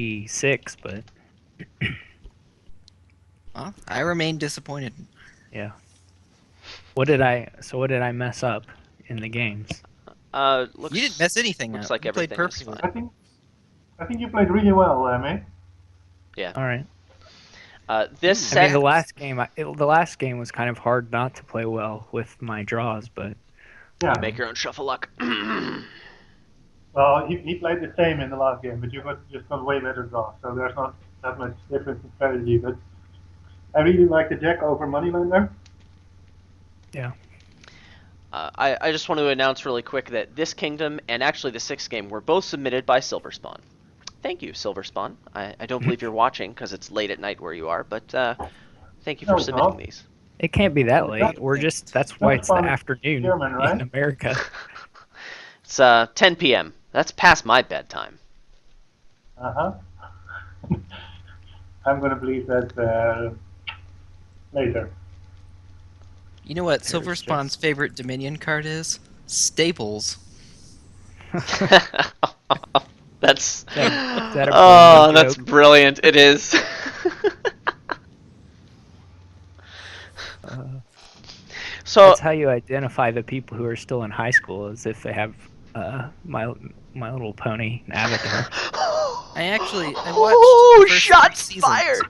6, but Well, I remain disappointed. yeah. So what did I mess up in the games? You didn't mess anything Looks up. like You played everything is perfectly. fine. I think you played really well, mate. Yeah. All right. This Ooh. I mean, set. the last game was kind of hard not to play well with my draws, but Yeah. You make your own shuffle luck. Well, he played the same in the last game, but you just got way better draws, so there's not that much difference in strategy. But I really like the Jack over Moneylender. yeah. I just want to announce really quick that this kingdom and actually the sixth game were both submitted by Silverspawn. Thank you, Silverspawn. I don't believe you're watching because it's late at night where you are, but thank you for No, it's submitting not. these. It can't be that late. Not We're picked. that's why it's the Silverspawn is afternoon German, in right? America. It's 10 p.m. That's past my bedtime. Uh huh. I'm gonna believe that later. You know what There's Silverspawn's just- favorite Dominion card is? Staples. That's that a oh, brilliant that's joke? brilliant. It is. Uh, So that's how you identify the people who are still in high school, is if they have my Little Pony avatar. I watched Oh, the first shots 3 seasons fired!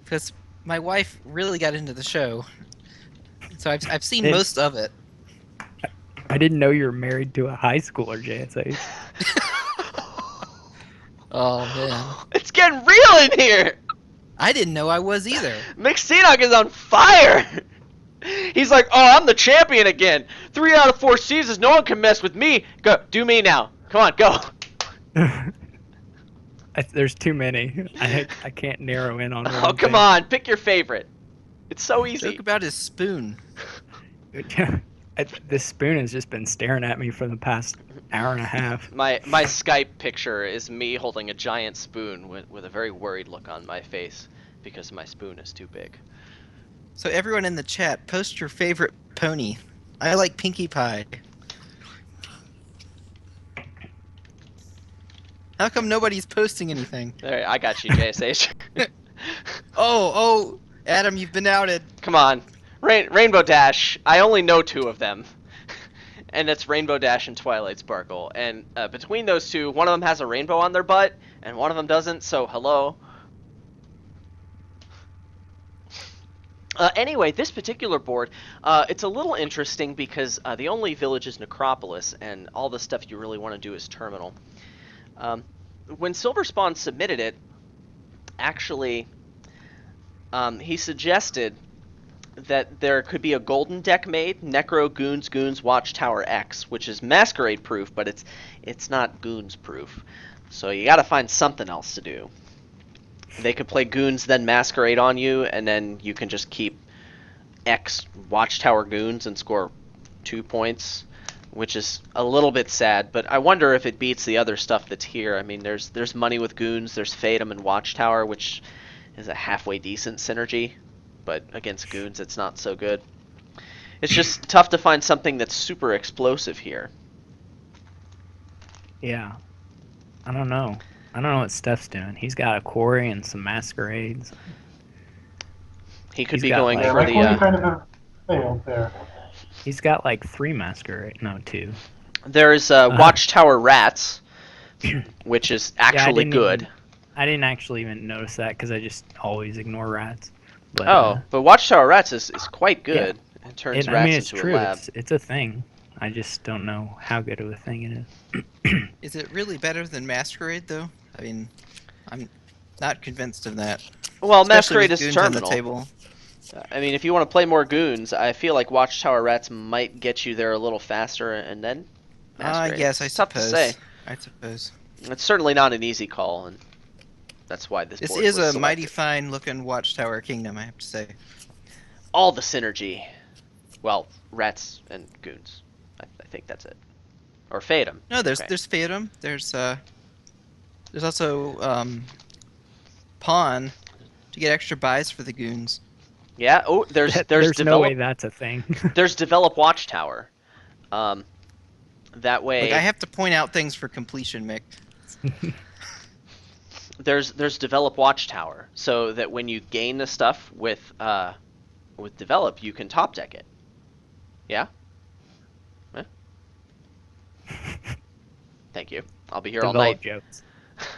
because my wife really got into the show, so I've seen Did- most of it. I didn't know you were married to a high schooler, JSH. Oh man, It's getting real in here. I didn't know I was either. McSeenock is on fire. He's like, oh, I'm the champion again. 3 out of 4 seasons, no one can mess with me. Go, do me now. Come on, go. There's too many. I can't narrow in on one Oh, come thing. on, pick your favorite. It's so easy. Joke about his spoon. This spoon has just been staring at me for the past hour and a half. My Skype picture is me holding a giant spoon with a very worried look on my face because my spoon is too big. So everyone in the chat, post your favorite pony. I like Pinkie Pie. How come nobody's posting anything? There, I got you, JSH. Oh, Adam, you've been outed. Come on. Rainbow Dash. I only know 2 of them. And it's Rainbow Dash and Twilight Sparkle. And between those 2, one of them has a rainbow on their butt, and one of them doesn't, so hello. Anyway, this particular board, it's a little interesting because the only village is Necropolis, and all the stuff you really want to do is Terminal. When Silverspawn submitted it, actually, he suggested that there could be a golden deck made, Necro, Goons, Watchtower X, which is Masquerade proof, but it's not Goons proof. So you gotta find something else to do. They could play Goons, then Masquerade on you, and then you can just keep X Watchtower Goons and score 2 points, which is a little bit sad, but I wonder if it beats the other stuff that's here. I mean, there's money with Goons, there's Fatum and Watchtower, which is a halfway decent synergy, but against Goons it's not so good. It's just tough to find something that's super explosive here. Yeah. I don't know. I don't know what Steph's doing. He's got a quarry and some masquerades. He could He's be got, going like- Yeah, for my corner the. kind of failed there. He's got like 3 masquerade. No, 2. There's Watchtower Rats, which is actually didn't good. I didn't actually even notice that because I just always ignore rats. But, But Watchtower Rats is quite good. It turns I rats mean, it's into true. a lab. It's a thing. I just don't know how good of a thing it is. Is it really better than Masquerade, though? I mean, I'm not convinced of that. Well, Especially Masquerade with is Goons on the terminal. table. I mean, if you want to play more Goons, I feel like Watchtower Rats might get you there a little faster, and then Masquerade. Yes, I It's tough to suppose. say. I suppose. It's certainly not an easy call, and that's why this This board is was a mighty selected. fine-looking Watchtower Kingdom, I have to say. All the synergy. Well, Rats and Goons. I think that's it. Or Fatum. No, there's Okay. there's Fatum. There's also Pawn to get extra buys for the goons. Yeah. Oh, there's There's no way develop that's a thing. there's develop Watchtower. That way. Like I have to point out things for completion, Mick. there's develop watchtower, so that when you gain the stuff with develop, you can top deck it. Yeah. Eh? Thank you. I'll be here all night. Develop jokes.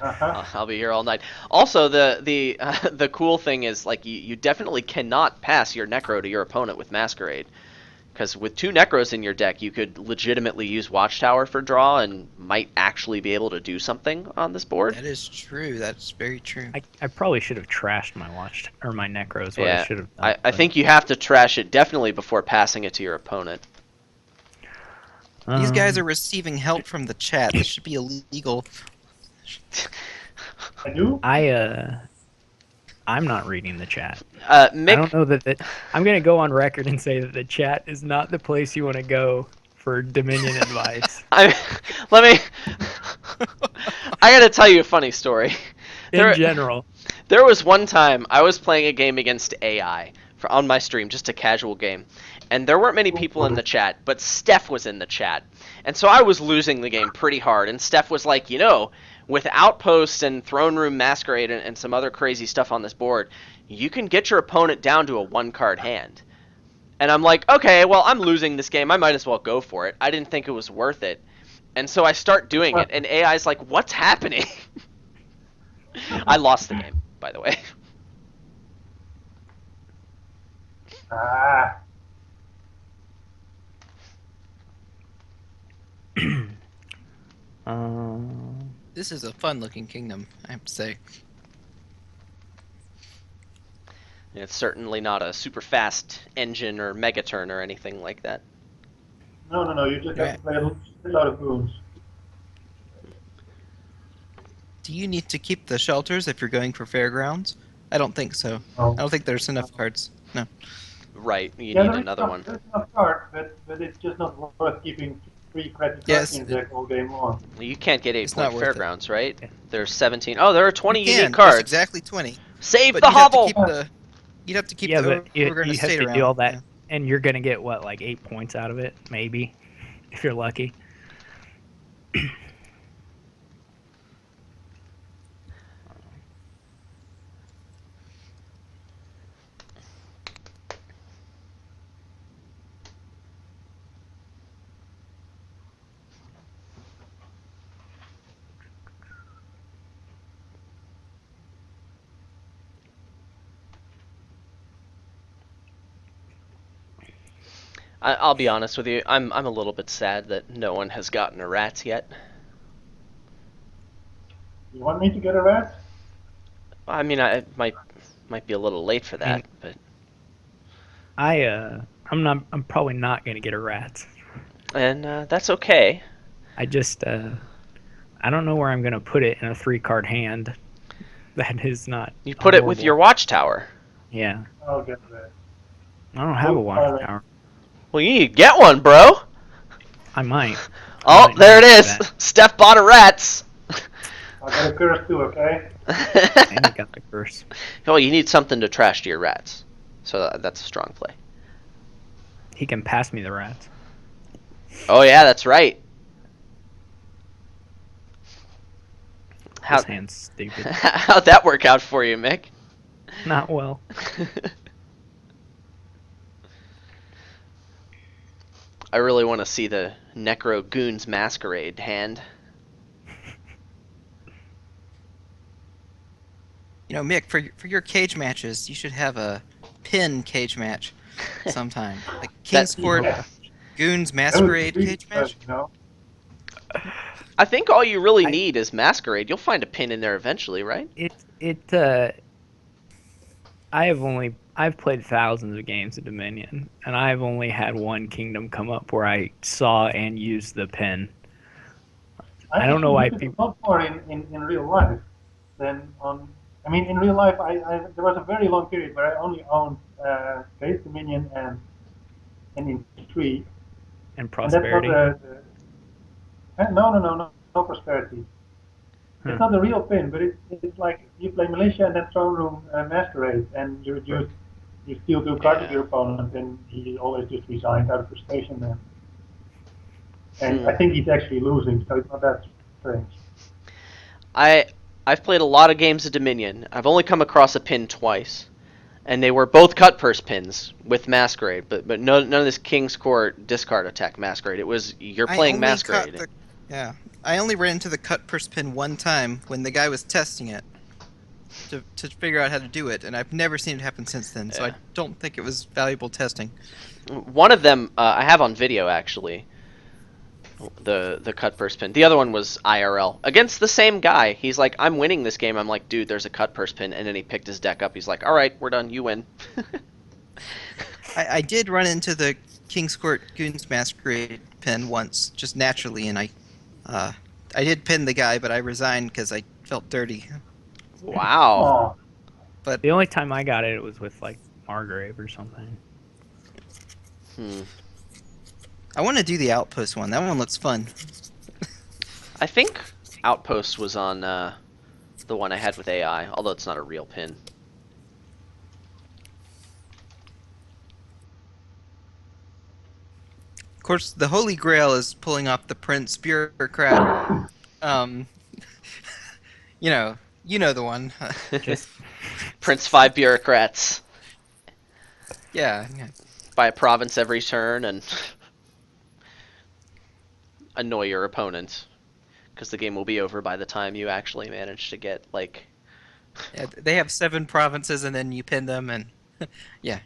Uh-huh. I'll be here all night. Also, the cool thing is, like, you definitely cannot pass your Necro to your opponent with Masquerade, because with 2 Necros in your deck, you could legitimately use Watchtower for draw and might actually be able to do something on this board. That is true. That's very true. I probably should have trashed my my Necros. What I Yeah, should have done. I but, think you have to trash it definitely before passing it to your opponent. These guys are um, receiving help from the chat. This should be illegal. I do? I'm not reading the chat. Mick, I don't know that I'm gonna go on record and say that the chat is not the place you want to go for Dominion advice. let me. I gotta tell you a funny story. In general. There was one time I was playing a game against AI on my stream, just a casual game, and there weren't many people in the chat, but Steph was in the chat, and so I was losing the game pretty hard. And Steph was like, with Outpost and Throne Room Masquerade and some other crazy stuff on this board, you can get your opponent down to a 1-card hand. And I'm like, okay, well, I'm losing this game. I might as well go for it. I didn't think it was worth it. And so I start doing it, and AI's like, what's happening? I lost the game, by the way. Ah. This is a fun-looking kingdom, I have to say. It's certainly not a super fast engine or Megaturn or anything like that. No. You just have to play a lot of moons. Do you need to keep the shelters if you're going for fairgrounds? I don't think so. No. I don't think there's enough cards. No. Right, you Yeah, need there is another some- one. There's enough cards, but it's just not worth keeping 3 credit Yes. cards in deck all game long. You can't get 8 It's not point worth it. fairgrounds, right? There's 17. Oh, there are 20 You can. unique There's cards. exactly 20. Save But the you'd have to hovel! keep the. You'd have to keep Yeah, the but you Overgrown have Estate to around. do all that, Yeah. and you're gonna get what, like 8 points out of it, maybe, if you're lucky. I'll be honest with you. I'm a little bit sad that no one has gotten a rats yet. You want me to get a rat? I mean, it might be a little late for that, but I'm probably not gonna get a rat. that's okay. I just I don't know where I'm gonna put it in a 3-card hand. That is not. You put it with horrible. your watchtower. Yeah, I'll get a rat. I don't have a Oh, watchtower. Well, you need to get one, bro. I might. Oh, might there it do is. that. Steph bought a rats. I got a curse too, okay? And I got the curse. Well, you need something to trash to your rats. So that's a strong play. He can pass me the rats. Oh yeah, that's right. His hand's stupid. How'd that work out for you, Mick? Not well. I really want to see the Necro Goons Masquerade hand. Mick, for your cage matches, you should have a pin cage match sometime. Like Kingsport Yeah. Goons That would Masquerade be cage fun, match. you know? I think all you really need is Masquerade. You'll find a pin in there eventually, right? I've played thousands of games of Dominion, and I've only had one kingdom come up where I saw and used the pin. I don't know why think it's people. a lot more in real life than on. I mean, in real life, there was a very long period where I only owned Base Dominion and Intrigue. And And prosperity. that's not no prosperity. Huh. It's not a real pin, but it's like you play Militia and then Throne Room Masquerade, and you steal 2 cards of Yeah. your opponent, and he always just resigns out of frustration then. And Hmm. I think he's actually losing, so it's not that strange. I've played a lot of games of Dominion. I've only come across a pin twice, and they were both cut purse pins with Masquerade, but none of this King's Court discard attack Masquerade. It was you're I playing only Masquerade. Yeah, I only ran into the cut purse pin one time when the guy was testing it to figure out how to do it, and I've never seen it happen since then. So Yeah. I don't think it was valuable testing. One of them I have on video actually. The cut purse pin. The other one was IRL against the same guy. He's like, I'm winning this game. I'm like, dude, there's a cut purse pin, and then he picked his deck up. He's like, all right, we're done. You win. I did run into the King's Court Goons Masquerade pin once, just naturally, and I did pin the guy, but I resigned because I felt dirty. Wow. Oh, The only time I got it, it was with like Margrave or something. I want to do the Outpost one. That one looks fun. I think Outpost was on the one I had with AI, although it's not a real pin. Of course, the Holy Grail is pulling off the Prince Bureaucrat. You know the one. Just Prince 5 bureaucrats. yeah. Buy a province every turn and annoy your opponent. Because the game will be over by the time you actually manage to get, like... Yeah, they have 7 provinces, and then you pin them, and yeah.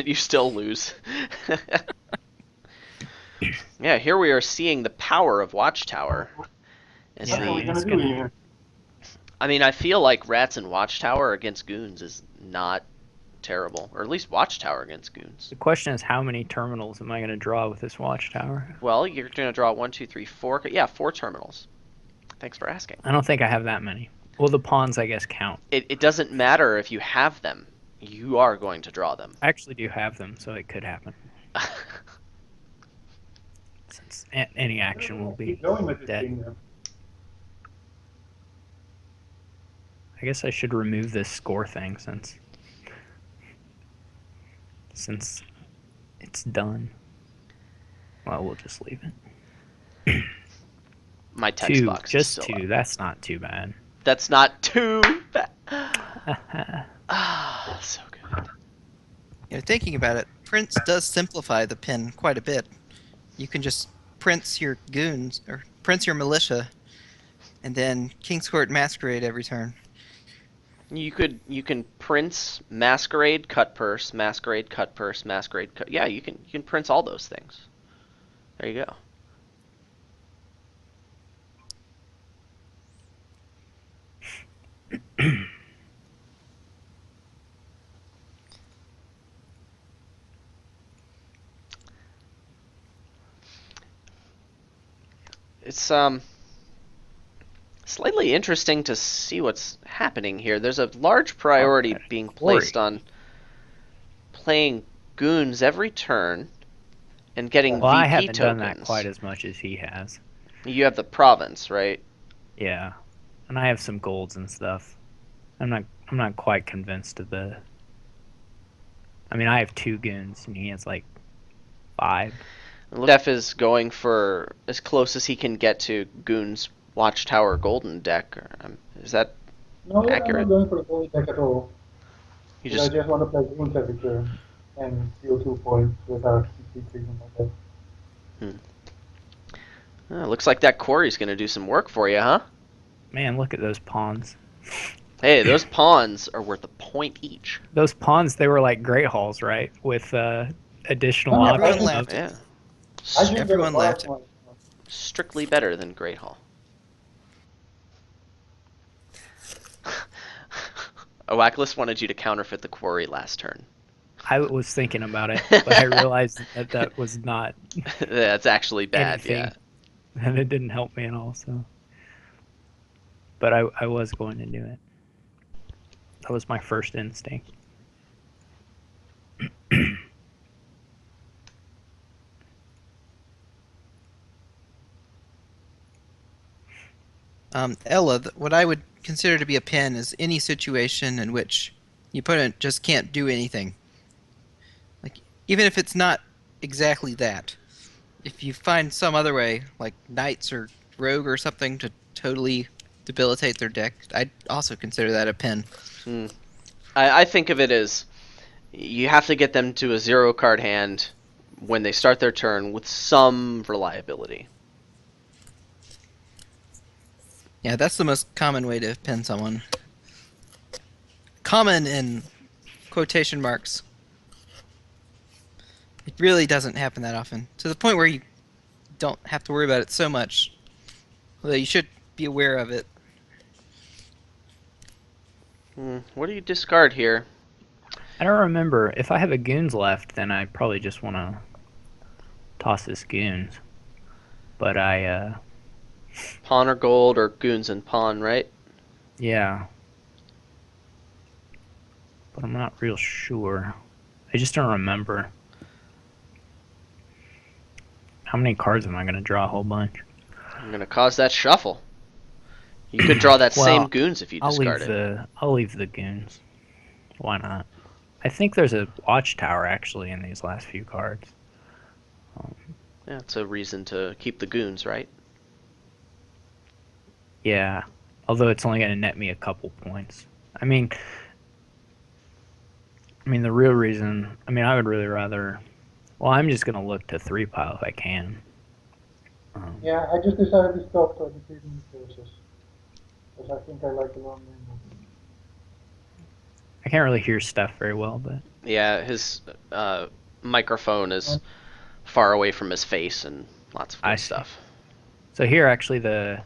you still lose. Yeah, here we are seeing the power of Watchtower. As what are we the- gonna it's do gonna- here? I mean, I feel like Rats and Watchtower against Goons is not terrible. Or at least Watchtower against Goons. the question is, how many terminals am I going to draw with this Watchtower? Well, you're going to draw 1, 2, 3, 4. Yeah, 4 terminals. Thanks for asking. I don't think I have that many. Well, the pawns, I guess, count. It doesn't matter if you have them. You are going to draw them. I actually do have them, so it could happen. Since any action will be Keep going with this dead. kingdom. I guess I should remove this score thing since it's done. Well, we'll just leave it. My text 2, box is just still 2. up. That's not too bad. That's not too bad. Ah, so good. Thinking about it, Prince does simplify the pin quite a bit. You can just Prince your goons, or Prince your militia, and then King's Court Masquerade every turn. You can Prince, Masquerade, Cut Purse, Masquerade, Cut Purse, Masquerade, Cut. Yeah, you can Prince all those things. There you go. It's slightly interesting to see what's happening here. There's a large priority Okay. being Quarry. placed on playing goons every turn and getting Well, I VP haven't done tokens. that quite as much as he has. You have the province, right? Yeah, and I have some golds and stuff. I'm not quite convinced of the. I mean, I have 2 goons and he has like 5. Steph is going for as close as he can get to Goon's Watchtower Golden deck. Is that No, Accurate. I'm not going for the goalie deck at all. you I just? just want to play Goons every turn and steal 2 points without decreasing my deck. Looks like that quarry's going to do some work for you, huh? Man, look at those pawns. Hey, those pawns are worth a point each. Those pawns, they were like Great Halls, right? With additional Oh, yeah, Everyone options. left. Yeah. I did get a Everyone lot left. of Strictly better than Great Hall. Oakless wanted you to counterfeit the quarry last turn. I was thinking about it, but I realized that was not That's actually bad, anything, yeah. and it didn't help me at all. So, but I was going to do it. That was my first instinct. Ella, what I would consider to be a pin is any situation in which the opponent just can't do anything. Like, even if it's not exactly that. If you find some other way, like knights or rogue or something, to totally debilitate their deck. I'd also consider that a pin. I think of it as you have to get them to a 0-card hand when they start their turn with some reliability. Yeah, that's the most common way to pin someone. Common in quotation marks. It really doesn't happen that often. To the point where you don't have to worry about it so much. Although you should be aware of it. What do you discard here? I don't remember. If I have a Goons left, then I probably just want to toss this Goons. But Pawn or gold or goons and pawn, right? yeah. But I'm not real sure. I just don't remember. How many cards am I going to draw? A whole bunch. I'm going to cause that shuffle. You could draw that Well, same goons if you I'll discard leave it. I'll leave the Goons. Why not? I think there's a Watchtower actually in these last few cards. Yeah, it's a reason to keep the goons, right? Yeah. Although it's only going to net me a couple points. I mean, the real reason. I would really rather. Well, I'm just going to look to 3-pile if I can. Yeah, I just decided to stop defeating the curses. Because I think I like the long name. I can't really hear Steph very well, but Yeah, his microphone is far away from his face and lots of I good see. stuff. so here actually I'm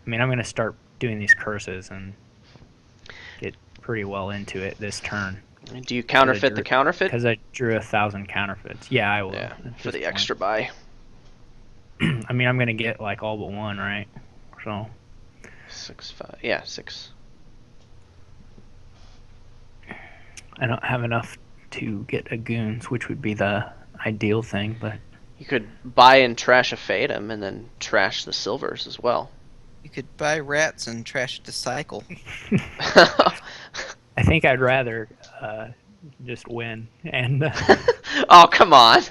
going to start doing these curses and get pretty well into it this turn Do you counterfeit the counterfeit? because I drew 1,000 counterfeits. Yeah, I will. Yeah, at for this the point. extra buy. I'm going to get like all but one, right? So 6, 5. Yeah, 6. I don't have enough to get a Goons, which would be the ideal thing, but You could buy and trash a Fatum and then trash the silvers as well. You could buy rats and trash it to cycle. I think I'd rather just win and Oh, come on.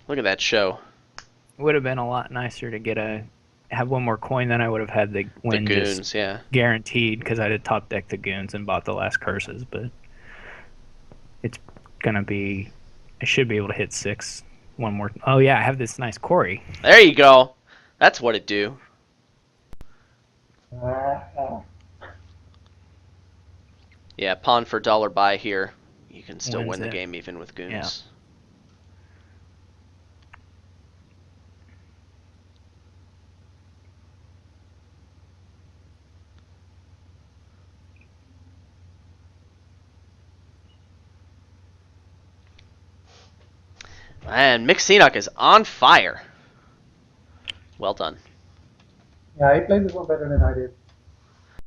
Look at that show. it would have been a lot nicer to have one more coin than I would have had the The win goons, just yeah. guaranteed because I'd have top decked the Goons and bought the last curses, but it's gonna be. I should be able to hit 6 one more. Oh yeah, I have this nice Corey. There you go. That's what it do. Yeah, pawn for dollar buy here. You can still Wins win the it. game even with goons. Yeah. And Mick Seanock is on fire. Well done. Yeah, he played this one better than I did.